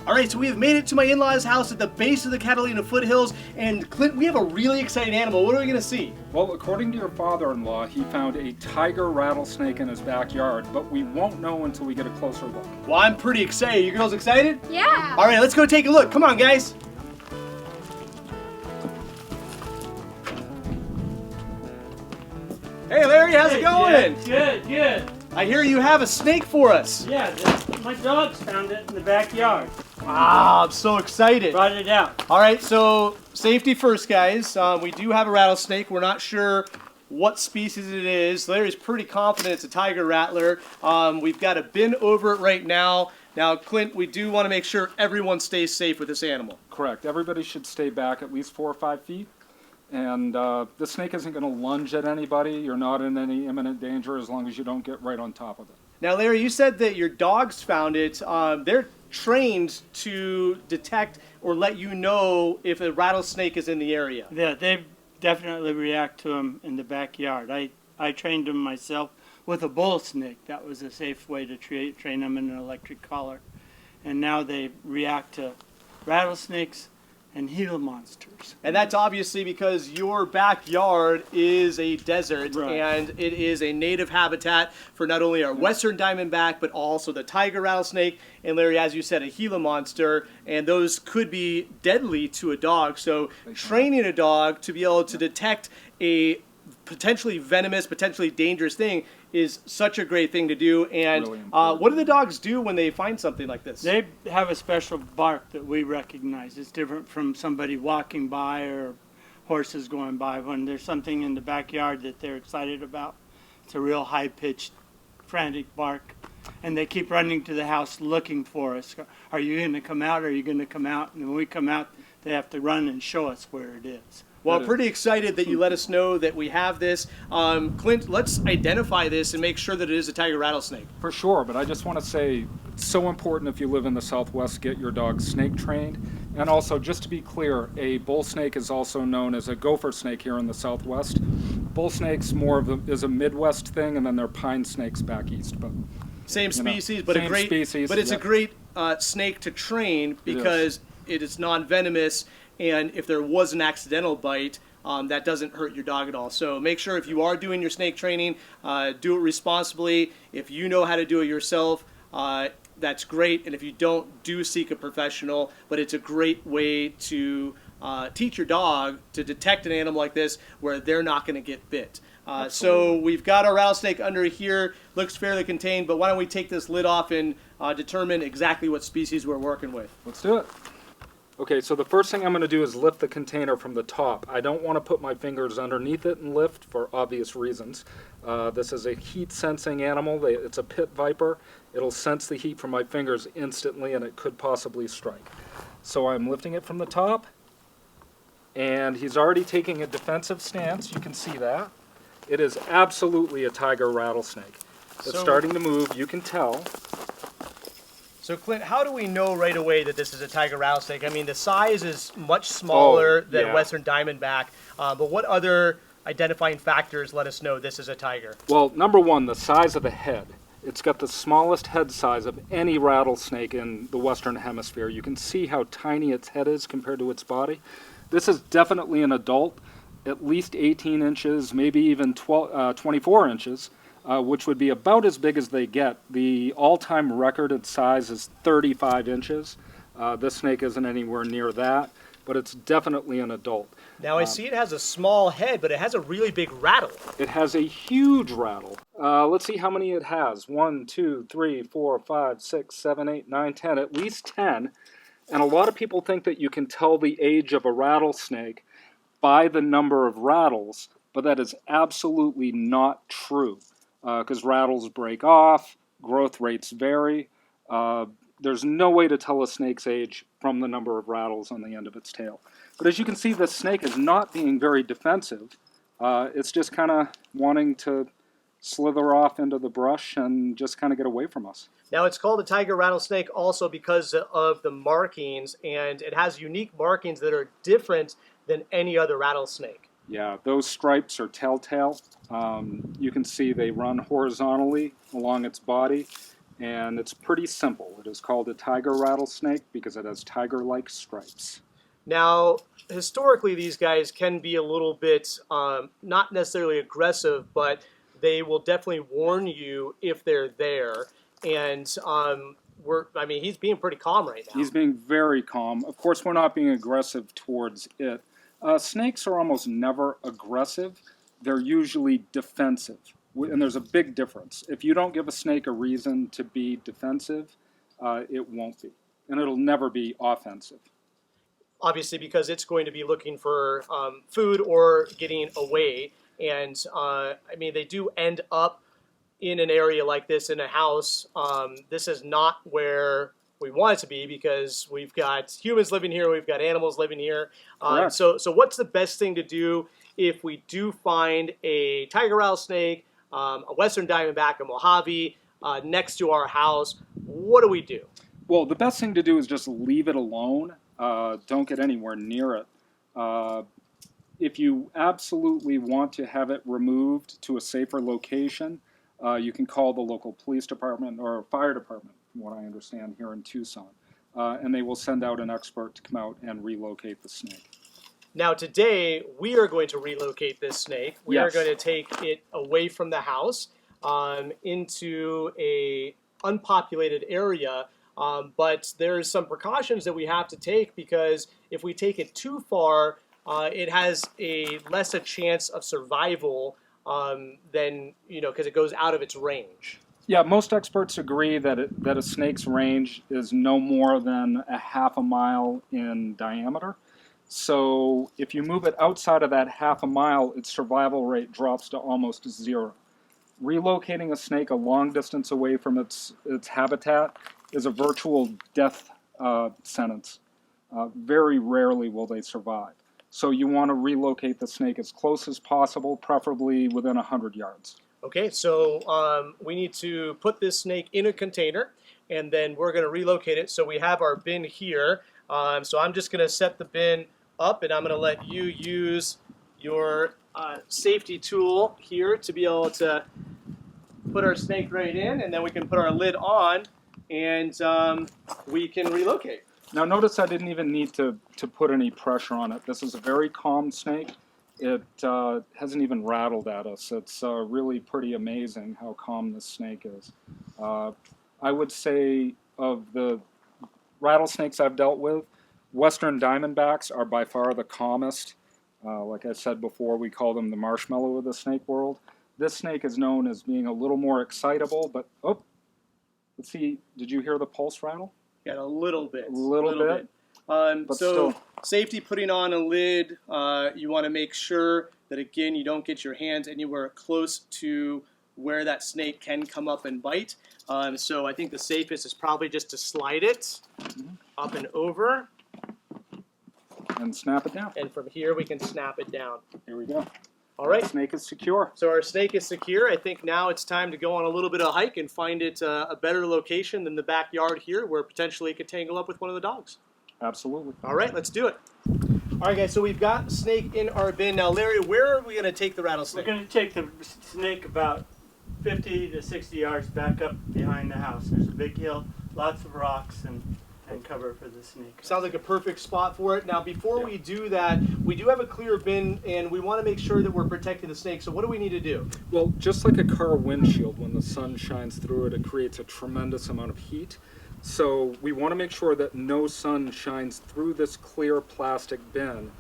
All right, so we have made it to my in-laws' house at the base of the Catalina foothills, and Clint, we have a really exciting animal. What are we gonna see? Well, according to your father-in-law, he found a tiger rattlesnake in his backyard, but we won't know until we get a closer look. Well, I'm pretty excited. You girls excited? Yeah. All right, let's go take a look. Come on, guys. Hey, Larry, how's it going? Good. I hear you have a snake for us. Yeah, my dogs found it in the backyard. Wow, I'm so excited. Brought it out. All right, so safety first, guys. We do have a rattlesnake. We're not sure what species it is. Larry's pretty confident it's a tiger rattler. We've got a bin over it right now. Now, Clint, we do want to make sure everyone stays safe with this animal. Correct. Everybody should stay back at least 4 or 5 feet. And the snake isn't going to lunge at anybody. You're not in any imminent danger as long as you don't get right on top of it. Now, Larry, you said that your dogs found it. They're trained to detect or let you know if a rattlesnake is in the area. Yeah, they definitely react to them in the backyard. I trained them myself with a bull snake. That was a safe way to train them in an electric collar. And now they react to rattlesnakes and Gila monsters. And that's obviously because your backyard is a desert, Right. and it is a native habitat for not only our western diamondback, but also the tiger rattlesnake, and Larry, as you said, a Gila monster, and those could be deadly to a dog. So training a dog to be able to detect a potentially venomous, potentially dangerous thing is such a great thing to do. And Really important. what do the dogs do when they find something like this? They have a special bark that we recognize. It's different from somebody walking by or horses going by. When there's something in the backyard that they're excited about, it's a real high-pitched, frantic bark. And they keep running to the house looking for us. Are you going to come out? Are you going to come out? And when we come out, they have to run and show us where it is. Well, I'm pretty excited that you let us know that we have this. Clint, let's identify this and make sure that it is a tiger rattlesnake. For sure, but I just want to say it's so important if you live in the Southwest, get your dog snake trained. And also, just to be clear, a bull snake is also known as a gopher snake here in the Southwest. Bull snakes is a Midwest thing, and then there are pine snakes back east. But Same species, but same a great species, but it's yep. a great snake to train because it is non-venomous, and if there was an accidental bite, that doesn't hurt your dog at all. So make sure if you are doing your snake training, do it responsibly. If you know how to do it yourself, that's great. And if you don't, do seek a professional. But it's a great way to teach your dog to detect an animal like this where they're not going to get bit. So we've got our rattlesnake under here. Looks fairly contained, but why don't we take this lid off and determine exactly what species we're working with. Let's do it. Okay, so the first thing I'm going to do is lift the container from the top. I don't want to put my fingers underneath it and lift for obvious reasons. This is a heat-sensing animal. It's a pit viper. It'll sense the heat from my fingers instantly, and it could possibly strike. So I'm lifting it from the top, and he's already taking a defensive stance. You can see that. It is absolutely a tiger rattlesnake. It's starting to move. You can tell. So Clint, how do we know right away that this is a tiger rattlesnake? I mean, the size is much smaller than western diamondback, but what other identifying factors let us know this is a tiger? Well, number one, the size of the head. It's got the smallest head size of any rattlesnake in the Western Hemisphere. You can see how tiny its head is compared to its body. This is definitely an adult, at least 18 inches, maybe even 24 inches. Which would be about as big as they get. The all-time record in size is 35 inches. This snake isn't anywhere near that, but it's definitely an adult. Now I see it has a small head, but it has a really big rattle. It has a huge rattle. Let's see how many it has. 1, 2, 3, 4, 5, 6, 7, 8, 9, 10, at least 10. And a lot of people think that you can tell the age of a rattlesnake by the number of rattles, but that is absolutely not true. Because rattles break off, growth rates vary. There's no way to tell a snake's age from the number of rattles on the end of its tail. But as you can see, this snake is not being very defensive. It's just kind of wanting to slither off into the brush and just kind of get away from us. Now it's called a tiger rattlesnake also because of the markings, and it has unique markings that are different than any other rattlesnake. Yeah, those stripes are telltale. You can see they run horizontally along its body, And it's pretty simple. It is called a tiger rattlesnake because it has tiger-like stripes. Now, historically, these guys can be a little bit not necessarily aggressive, but they will definitely warn you if they're there. And I mean, he's being pretty calm right now. He's being very calm. Of course, we're not being aggressive towards it. Snakes are almost never aggressive. They're usually defensive. And there's a big difference. If you don't give a snake a reason to be defensive, it won't be. And it'll never be offensive. Obviously, because it's going to be looking for food or getting away. And I mean, they do end up in an area like this in a house. This is not where we want it to be because we've got humans living here, we've got animals living here. So what's the best thing to do if we do find a tiger rattlesnake, a western diamondback, a Mojave next to our house? What do we do? Well, the best thing to do is just leave it alone. Don't get anywhere near it. If you absolutely want to have it removed to a safer location, you can call the local police department or fire department, from what I understand, here in Tucson. And they will send out an expert to come out and relocate the snake. Now today, we are going to relocate this snake. We are Yes. going to take it away from the house into a unpopulated area. But there's some precautions that we have to take because if we take it too far, it has less a chance of survival than, because it goes out of its range. Yeah, most experts agree that a snake's range is no more than a half a mile in diameter. So if you move it outside of that half a mile, its survival rate drops to almost zero. Relocating a snake a long distance away from its habitat is a virtual death sentence. Very rarely will they survive. So you want to relocate the snake as close as possible, preferably within 100 yards. Okay, so we need to put this snake in a container, and then we're going to relocate it. So we have our bin here. So I'm just going to set the bin up, and I'm going to let you use your safety tool here to be able to put our snake right in, and then we can put our lid on, and we can relocate. Now notice I didn't even need to put any pressure on it. This is a very calm snake. It hasn't even rattled at us. It's really pretty amazing how calm this snake is. I would say of the rattlesnakes I've dealt with, western diamondbacks are by far the calmest. Like I said before, we call them the marshmallow of the snake world. This snake is known as being a little more excitable, but let's see, did you hear the pulse rattle? Yeah, a little bit. A little bit. So still. Safety, putting on a lid, you want to make sure that, again, you don't get your hands anywhere close to where that snake can come up and bite. So I think the safest is probably just to slide it up and over. And snap it down. And from here we can snap it down. Here we go. All right. The snake is secure. So our snake is secure. I think now it's time to go on a little bit of a hike and find it a better location than the backyard here where potentially it could tangle up with one of the dogs. Absolutely. All right, let's do it. All right, guys, so we've got the snake in our bin. Now, Larry, where are we going to take the rattlesnake? We're going to take the snake about 50 to 60 yards back up behind the house. There's a big hill, lots of rocks, and cover for the snake. Sounds like a perfect spot for it. Now, before we do that, we do have a clear bin, and we want to make sure that we're protecting the snake. So what do we need to do? Well, just like a car windshield, when the sun shines through it, it creates a tremendous amount of heat. So we want to make sure that no sun shines through this clear plastic bin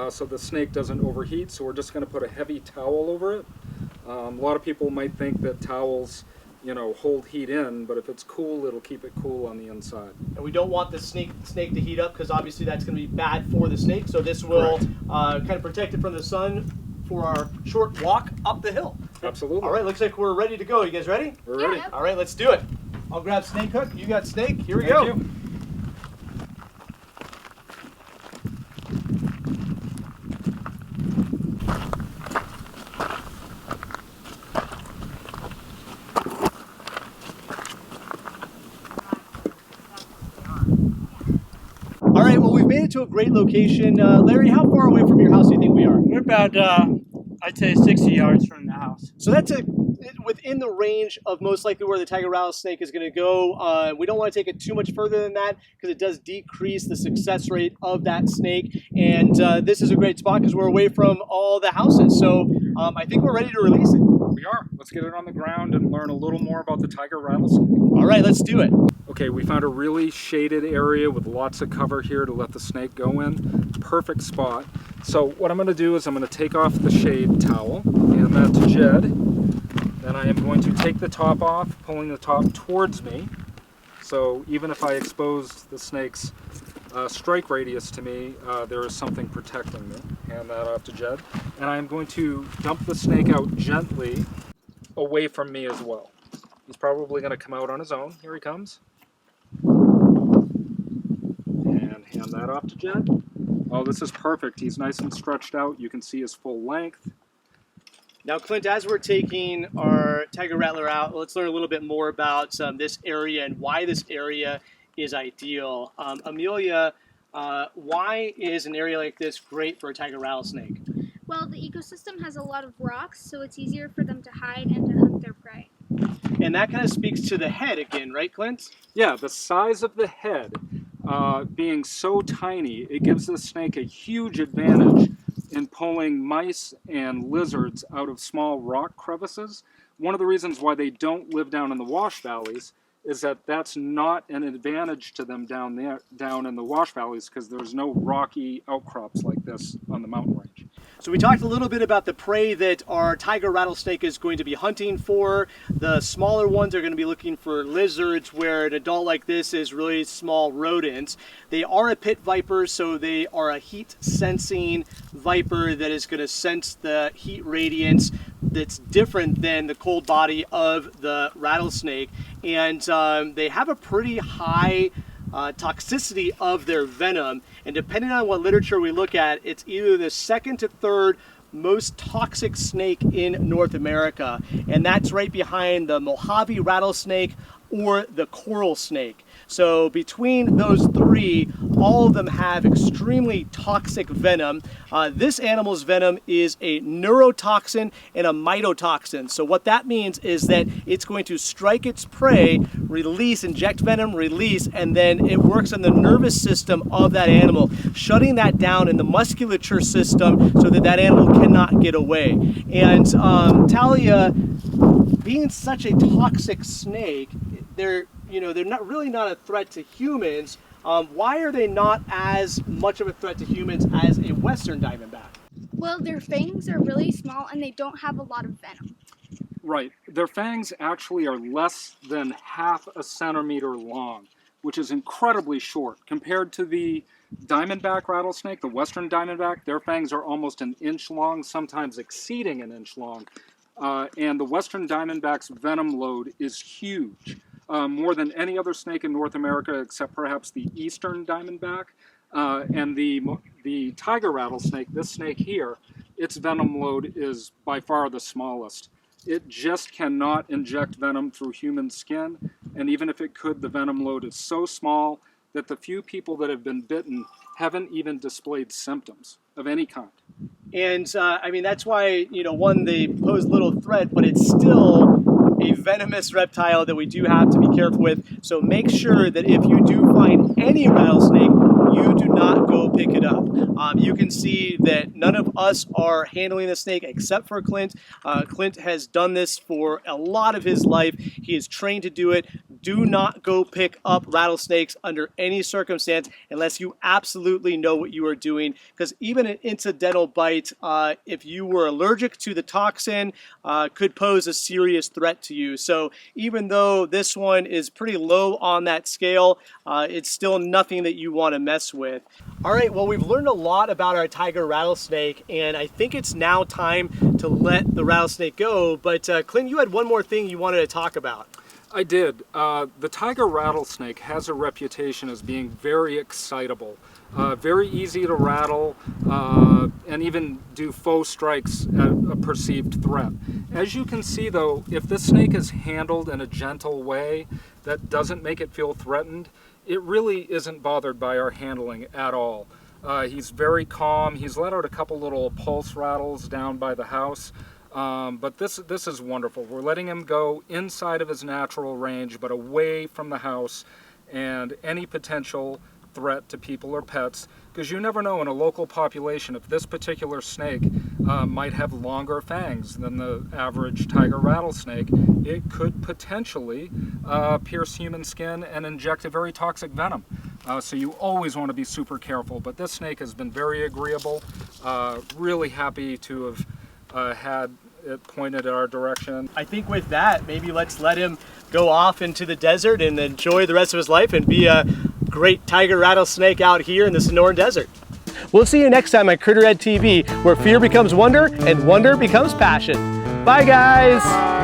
so the snake doesn't overheat. So we're just going to put a heavy towel over it. A lot of people might think that towels, hold heat in, but if it's cool, it'll keep it cool on the inside. And we don't want the snake to heat up because obviously that's going to be bad for the snake. So this will kind of protect it from the sun for our short walk up the hill. Absolutely. All right, looks like we're ready to go. You guys ready? We're ready. All right, let's do it. I'll grab snake hook. You got snake. Here we Thank go. you. All right, well, we've made it to a great location. Larry, how far away from your house do you think we are? We're about, I'd say, 60 yards from the house. So within the range of most likely where the tiger rattlesnake is going to go. We don't want to take it too much further than that because it does decrease the success rate of that snake. And this is a great spot because we're away from all the houses. So I think we're ready to release it. We are. Let's get it on the ground and learn a little more about the tiger rattlesnake. All right, let's do it. Okay, we found a really shaded area with lots of cover here to let the snake go in. Perfect spot. So what I'm going to do is I'm going to take off the shade towel, hand that to Jed. Then I am going to take the top off, pulling the top towards me. So even if I expose the snake's strike radius to me, there is something protecting me. Hand that off to Jed. And I'm going to dump the snake out gently away from me as well. He's probably going to come out on his own. Here he comes. And hand that off to Jed. Oh, this is perfect. He's nice and stretched out. You can see his full length. Now, Clint, as we're taking our tiger rattler out, let's learn a little bit more about this area and why this area is ideal. Amelia, why is an area like this great for a tiger rattlesnake? Well, the ecosystem has a lot of rocks, so it's easier for them to hide and to hunt their prey. And that kind of speaks to the head again, right, Clint? Yeah, the size of the head being so tiny, it gives the snake a huge advantage in pulling mice and lizards out of small rock crevices. One of the reasons why they don't live down in the wash valleys is that that's not an advantage to them down in the wash valleys because there's no rocky outcrops like this on the mountain range. So we talked a little bit about the prey that our tiger rattlesnake is going to be hunting for. The smaller ones are going to be looking for lizards, where an adult like this is really small rodents. They are a pit viper, so they are a heat sensing viper that is going to sense the heat radiance that's different than the cold body of the rattlesnake. And they have a pretty high toxicity of their venom, and depending on what literature we look at, it's either the second to third most toxic snake in North America, and that's right behind the Mojave rattlesnake or the coral snake. So between those three, all of them have extremely toxic venom. This animal's venom is a neurotoxin and a mitotoxin. So what that means is that it's going to strike its prey, release, inject venom, release, and then it works on the nervous system of that animal, shutting that down in the musculature system so that that animal cannot get away. And Talia, being such a toxic snake, they're not really a threat to humans. Why are they not as much of a threat to humans as a western diamondback? Well, their fangs are really small and they don't have a lot of venom. Right. Their fangs actually are less than half a centimeter long, which is incredibly short. Compared to the diamondback rattlesnake, the western diamondback, their fangs are almost an inch long, sometimes exceeding an inch long. And the western diamondback's venom load is huge. More than any other snake in North America, except perhaps the eastern diamondback. And the tiger rattlesnake, this snake here, its venom load is by far the smallest. It just cannot inject venom through human skin, and even if it could, the venom load is so small that the few people that have been bitten haven't even displayed symptoms of any kind. And that's why, one, they pose little threat, but it's still a venomous reptile that we do have to be careful with. So make sure that if you do find any rattlesnake, you do not go pick it up. You can see that none of us are handling the snake except for Clint. Clint has done this for a lot of his life. He is trained to do it. Do not go pick up rattlesnakes under any circumstance unless you absolutely know what you are doing, because even an incidental bite, if you were allergic to the toxin, could pose a serious threat to you. So even though this one is pretty low on that scale, it's still nothing that you want to mess with. All right, well, we've learned a lot about our tiger rattlesnake, and I think it's now time to let the rattlesnake go. But Clint, you had one more thing you wanted to talk about. I did. The tiger rattlesnake has a reputation as being very excitable, very easy to rattle, and even do faux strikes at a perceived threat. As you can see, though, if this snake is handled in a gentle way that doesn't make it feel threatened, it really isn't bothered by our handling at all. He's very calm. He's let out a couple little pulse rattles down by the house. But this is wonderful. We're letting him go inside of his natural range, but away from the house and any potential threat to people or pets, because you never know in a local population if this particular snake might have longer fangs than the average tiger rattlesnake. It could potentially pierce human skin and inject a very toxic venom. So you always want to be super careful. But this snake has been very agreeable. Really happy to have had it pointed our direction. I think with that, maybe let's let him go off into the desert and enjoy the rest of his life and be a great tiger rattlesnake out here in the Sonoran Desert. We'll see you next time on Critterhead TV, where fear becomes wonder and wonder becomes passion. Bye, guys. Bye.